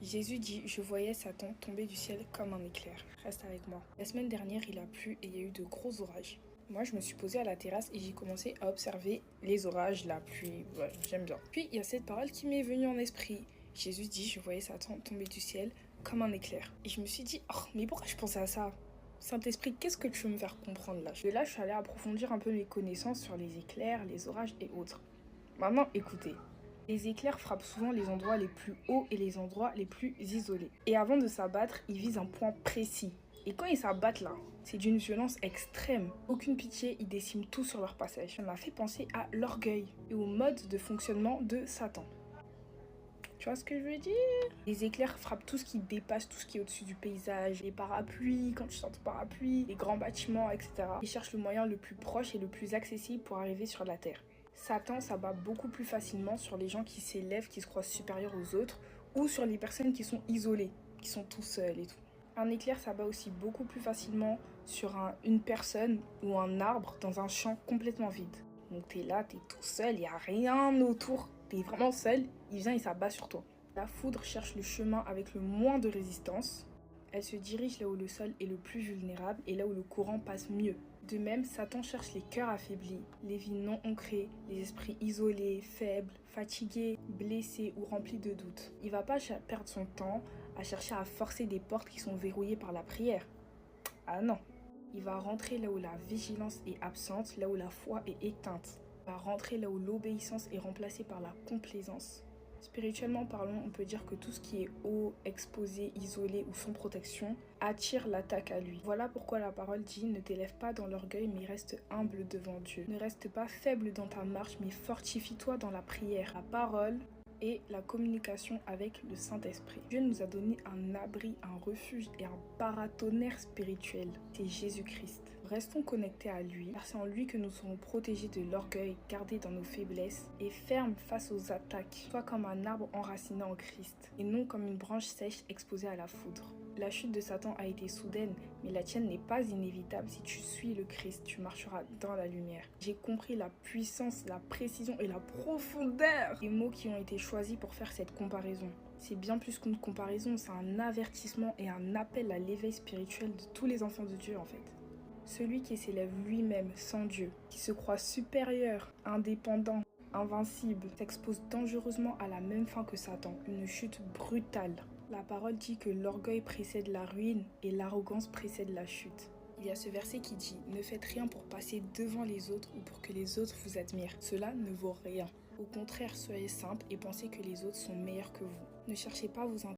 Jésus dit « Je voyais Satan tomber du ciel comme un éclair ». Reste avec moi. La semaine dernière, il a plu et il y a eu de gros orages. Moi, je me suis posée à la terrasse et j'ai commencé à observer les orages, la pluie. Ouais, j'aime bien. Puis, il y a cette parole qui m'est venue en esprit. Jésus dit « Je voyais Satan tomber du ciel comme un éclair ». Et je me suis dit « Oh, mais pourquoi je pensais à ça ?» Saint-Esprit, qu'est-ce que tu veux me faire comprendre là? De là, je suis allée approfondir un peu mes connaissances sur les éclairs, les orages et autres. Maintenant, écoutez. Les éclairs frappent souvent les endroits les plus hauts et les endroits les plus isolés. Et avant de s'abattre, ils visent un point précis. Et quand ils s'abattent là, c'est d'une violence extrême. Aucune pitié, ils déciment tout sur leur passage. Ça m'a fait penser à l'orgueil et au mode de fonctionnement de Satan. Tu vois ce que je veux dire? Les éclairs frappent tout ce qui dépasse, tout ce qui est au-dessus du paysage. Les parapluies, quand tu sors ton parapluie, les grands bâtiments, etc. Ils cherchent le moyen le plus proche et le plus accessible pour arriver sur la terre. Satan s'abat beaucoup plus facilement sur les gens qui s'élèvent, qui se croient supérieurs aux autres, ou sur les personnes qui sont isolées, qui sont tout seuls et tout. Un éclair s'abat aussi beaucoup plus facilement sur une personne ou un arbre dans un champ complètement vide. Donc t'es là, t'es tout seul, il n'y a rien autour, t'es vraiment seul, il vient et s'abat sur toi. La foudre cherche le chemin avec le moins de résistance. Elle se dirige là où le sol est le plus vulnérable et là où le courant passe mieux. De même, Satan cherche les cœurs affaiblis, les vies non ancrées, les esprits isolés, faibles, fatigués, blessés ou remplis de doutes. Il va pas perdre son temps à chercher à forcer des portes qui sont verrouillées par la prière. Ah non. Il va rentrer là où la vigilance est absente, là où la foi est éteinte. Il va rentrer là où l'obéissance est remplacée par la complaisance. Spirituellement parlant, on peut dire que tout ce qui est haut, exposé, isolé ou sans protection attire l'attaque à lui. Voilà pourquoi la parole dit « Ne t'élève pas dans l'orgueil, mais reste humble devant Dieu. Ne reste pas faible dans ta marche, mais fortifie-toi dans la prière, la parole et la communication avec le Saint-Esprit. » Dieu nous a donné un abri, un refuge et un paratonnerre spirituel. C'est Jésus-Christ. Restons connectés à lui, car c'est en lui que nous serons protégés de l'orgueil, gardés dans nos faiblesses et fermes face aux attaques. Sois comme un arbre enraciné en Christ, et non comme une branche sèche exposée à la foudre. La chute de Satan a été soudaine, mais la tienne n'est pas inévitable. Si tu suis le Christ, tu marcheras dans la lumière. J'ai compris la puissance, la précision et la profondeur des mots qui ont été choisis pour faire cette comparaison. C'est bien plus qu'une comparaison, c'est un avertissement et un appel à l'éveil spirituel de tous les enfants de Dieu en fait. Celui qui s'élève lui-même sans Dieu, qui se croit supérieur, indépendant, invincible, s'expose dangereusement à la même fin que Satan, une chute brutale. La parole dit que l'orgueil précède la ruine et l'arrogance précède la chute. Il y a ce verset qui dit « Ne faites rien pour passer devant les autres ou pour que les autres vous admirent. Cela ne vaut rien. Au contraire, soyez simple et pensez que les autres sont meilleurs que vous. Ne cherchez pas à vous